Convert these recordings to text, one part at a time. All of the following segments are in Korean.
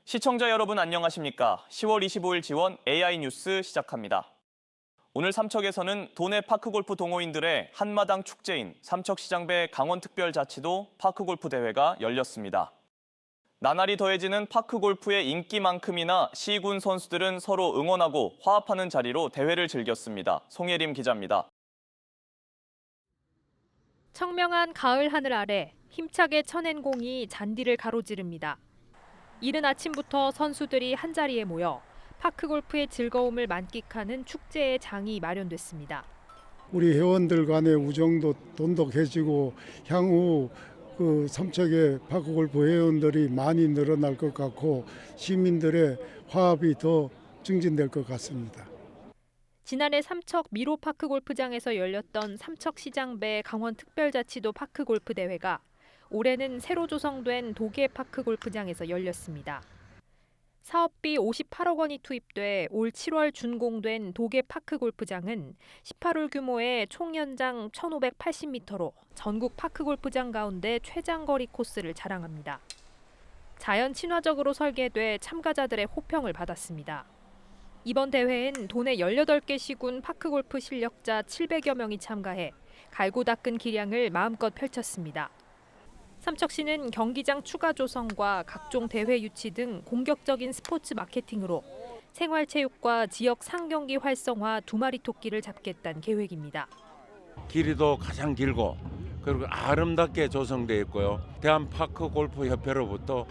시청자 여러분 안녕하십니까? 10월 25일 지원 AI 뉴스 시작합니다. 오늘 삼척에서는 도내 파크골프 동호인들의 한마당 축제인 삼척시장배 강원특별자치도 파크골프 대회가 열렸습니다. 나날이 더해지는 파크골프의 인기만큼이나 시군 선수들은 서로 응원하고 화합하는 자리로 대회를 즐겼습니다. 송예림 기자입니다. 청명한 가을 하늘 아래 힘차게 쳐낸 공이 잔디를 가로지릅니다. 이른 아침부터 선수들이 한자리에 모여 파크골프의 즐거움을 만끽하는 축제의 장이 마련됐습니다. 우리 회원들 간의 우정도 돈독해지고 향후 삼척의 파크골프 회원들이 많이 늘어날 것 같고 시민들의 화합이 더 증진될 것 같습니다. 지난해 삼척 미로 파크골프장에서 열렸던 삼척시장배 강원특별자치도 파크골프 대회가 올해는 새로 조성된 도계 파크골프장에서 열렸습니다. 사업비 58억 원이 투입돼 올 7월 준공된 도계 파크골프장은 18홀 규모의 총 연장 1,580m로 전국 파크골프장 가운데 최장거리 코스를 자랑합니다. 자연 친화적으로 설계돼 참가자들의 호평을 받았습니다. 이번 대회엔 도내 18개 시군 파크골프 실력자 700여 명이 참가해 갈고 닦은 기량을 마음껏 펼쳤습니다. 삼척시는 경기장 추가 조성과 각종 대회 유치 등 공격적인 스포츠 마케팅으로 생활체육과 지역 상경기 활성화 두 마리 토끼를 잡겠다는 계획입니다. 길이도 가장 길고 그리고 아름답게 조성되어 있고요. 대한파크골프협회로부터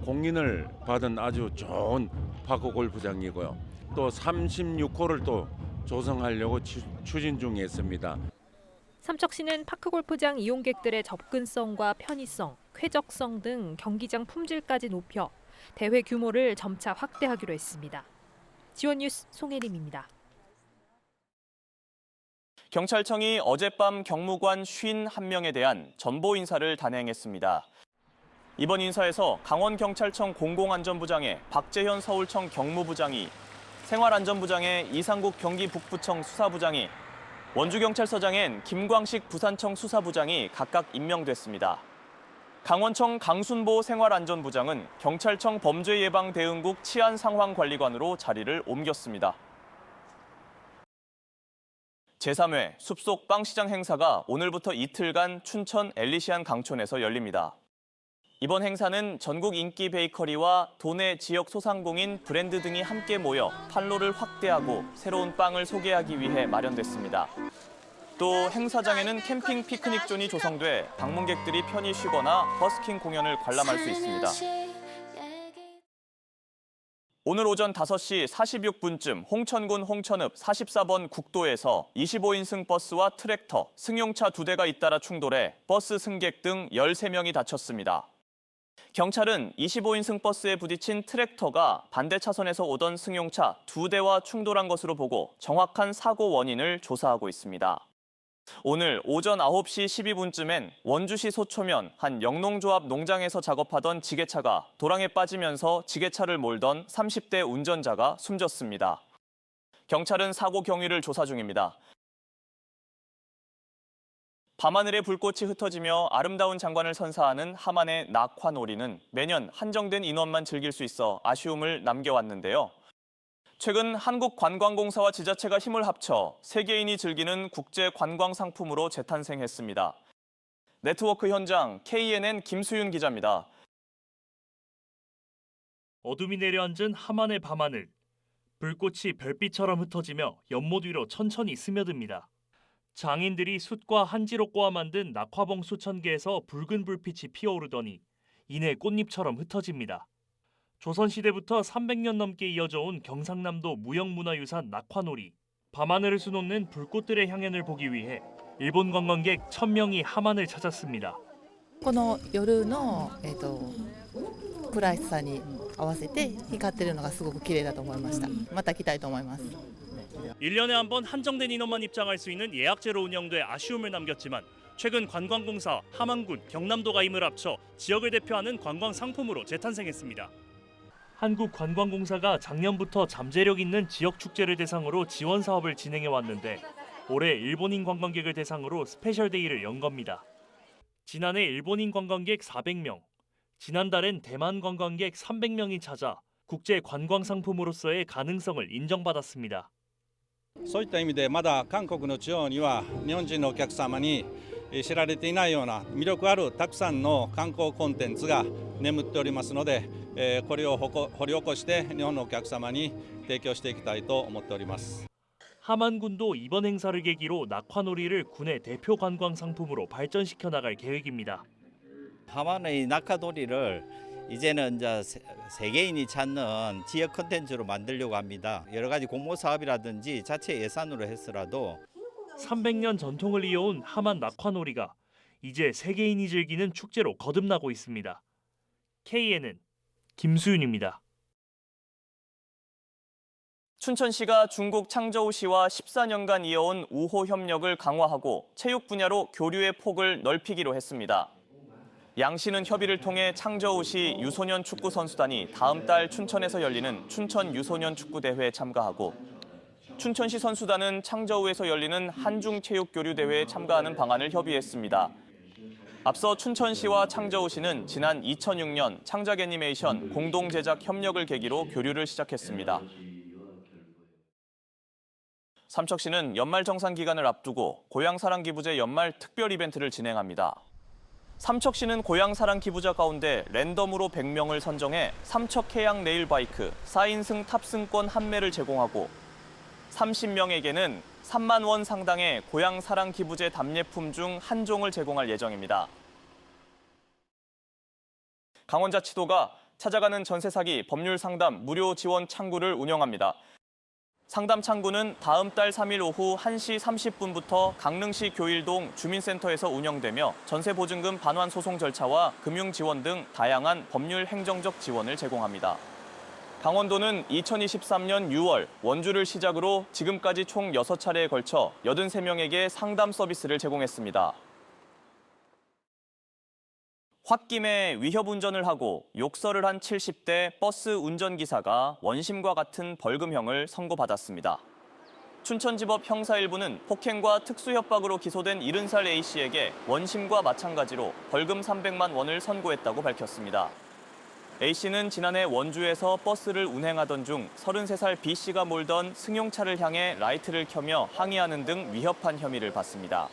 공인을 받은 아주 좋은 파크골프장이고요. 또 36홀을 또 조성하려고 추진 중에 있습니다. 삼척시는 파크골프장 이용객들의 접근성과 편의성, 쾌적성 등 경기장 품질까지 높여 대회 규모를 점차 확대하기로 했습니다. 지원뉴스 송혜림입니다. 경찰청이 어젯밤 경무관 51명에 대한 전보 인사를 단행했습니다. 이번 인사에서 강원경찰청 공공안전부장의 박재현 서울청 경무부장이, 생활안전부장의 이상국 경기북부청 수사부장이, 원주경찰서장엔 김광식 부산청 수사부장이 각각 임명됐습니다. 강원청 강순보 생활안전부장은 경찰청 범죄예방대응국 치안상황관리관으로 자리를 옮겼습니다. 제3회 숲속 빵시장 행사가 오늘부터 이틀간 춘천 엘리시안 강촌에서 열립니다. 이번 행사는 전국 인기 베이커리와 도내 지역 소상공인, 브랜드 등이 함께 모여 판로를 확대하고 새로운 빵을 소개하기 위해 마련됐습니다. 또 행사장에는 캠핑 피크닉 존이 조성돼 방문객들이 편히 쉬거나 버스킹 공연을 관람할 수 있습니다. 오늘 오전 5시 46분쯤 홍천군 홍천읍 44번 국도에서 25인승 버스와 트랙터, 승용차 2대가 잇따라 충돌해 버스 승객 등 13명이 다쳤습니다. 경찰은 25인승 버스에 부딪힌 트랙터가 반대 차선에서 오던 승용차 2대와 충돌한 것으로 보고 정확한 사고 원인을 조사하고 있습니다. 오늘 오전 9시 12분쯤엔 원주시 소초면 한 영농조합 농장에서 작업하던 지게차가 도랑에 빠지면서 지게차를 몰던 30대 운전자가 숨졌습니다. 경찰은 사고 경위를 조사 중입니다. 밤하늘에 불꽃이 흩어지며 아름다운 장관을 선사하는 함안의 낙화놀이는 매년 한정된 인원만 즐길 수 있어 아쉬움을 남겨왔는데요. 최근 한국관광공사와 지자체가 힘을 합쳐 세계인이 즐기는 국제관광상품으로 재탄생했습니다. 네트워크 현장 KNN 김수윤 기자입니다. 어둠이 내려앉은 함안의 밤하늘. 불꽃이 별빛처럼 흩어지며 연못 위로 천천히 스며듭니다. 장인들이 숯과 한지로 꼬아 만든 낙화봉 수천 개에서 붉은 불빛이 피어오르더니 이내 꽃잎처럼 흩어집니다. 조선시대부터 300년 넘게 이어져 온 경상남도 무형문화유산 낙화놀이. 밤하늘을 수놓는 불꽃들의 향연을 보기 위해 일본 관광객 1000명이 함안을 찾았습니다. この夜の暗さに合わせて光ってるのがすごく綺麗だと思いました。また来たいと思います。 1년에 한 번 한정된 인원만 입장할 수 있는 예약제로 운영돼 아쉬움을 남겼지만 최근 관광공사, 함안군, 경남도가 힘을 합쳐 지역을 대표하는 관광 상품으로 재탄생했습니다. 한국관광공사가 작년부터 잠재력 있는 지역 축제를 대상으로 지원 사업을 진행해 왔는데 올해 일본인 관광객을 대상으로 스페셜 데이를 연 겁니다. 지난해 일본인 관광객 400명, 지난달엔 대만 관광객 300명이 찾아 국제 관광 상품으로서의 가능성을 인정받았습니다. そういった意味でまだ韓国の地方には日本人のお客様に知られていないような魅力あるたくさんの観光コンテンツが眠っておりますので、これを掘り起こして日本のお客様に提供していきたいと思っております。 함안군도 이번 행사를 계기로 낙화놀이를 군의 대표 관광 상품으로 발전시켜 나갈 계획입니다. 함안의 낙하놀이를 이제는 이제 세계인이 찾는 지역 콘텐츠로 만들려고 합니다. 여러 가지 공모 사업이라든지 자체 예산으로 해서라도 300년 전통을 이어온 함안 낙화놀이가 이제 세계인이 즐기는 축제로 거듭나고 있습니다. KNN 김수윤입니다. 춘천시가 중국 창저우시와 14년간 이어온 우호 협력을 강화하고 체육 분야로 교류의 폭을 넓히기로 했습니다. 양시는 협의를 통해 창저우시 유소년 축구 선수단이 다음 달 춘천에서 열리는 춘천 유소년 축구대회에 참가하고 춘천시 선수단은 창저우에서 열리는 한중체육교류대회에 참가하는 방안을 협의했습니다. 앞서 춘천시와 창저우시는 지난 2006년 창작 애니메이션 공동 제작 협력을 계기로 교류를 시작했습니다. 삼척시는 연말정산 기간을 앞두고 고향사랑기부제 연말 특별 이벤트를 진행합니다. 삼척시는 고향사랑 기부자 가운데 랜덤으로 100명을 선정해 삼척해양 레일바이크 4인승 탑승권 한 매를 제공하고 30명에게는 3만 원 상당의 고향사랑 기부제 답례품 중 한 종을 제공할 예정입니다. 강원자치도가 찾아가는 전세 사기 법률 상담 무료 지원 창구를 운영합니다. 상담 창구는 다음 달 3일 오후 1시 30분부터 강릉시 교일동 주민센터에서 운영되며 전세보증금 반환 소송 절차와 금융 지원 등 다양한 법률 행정적 지원을 제공합니다. 강원도는 2023년 6월 원주를 시작으로 지금까지 총 6차례에 걸쳐 83명에게 상담 서비스를 제공했습니다. 홧김에 위협 운전을 하고 욕설을 한 70대 버스 운전기사가 원심과 같은 벌금형을 선고받았습니다. 춘천지법 형사 1부는 폭행과 특수협박으로 기소된 70살 A씨에게 원심과 마찬가지로 벌금 300만 원을 선고했다고 밝혔습니다. A씨는 지난해 원주에서 버스를 운행하던 중 33살 B씨가 몰던 승용차를 향해 라이트를 켜며 항의하는 등 위협한 혐의를 받습니다.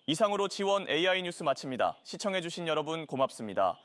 이상으로 지원 AI 뉴스 마칩니다. 시청해주신 여러분 고맙습니다.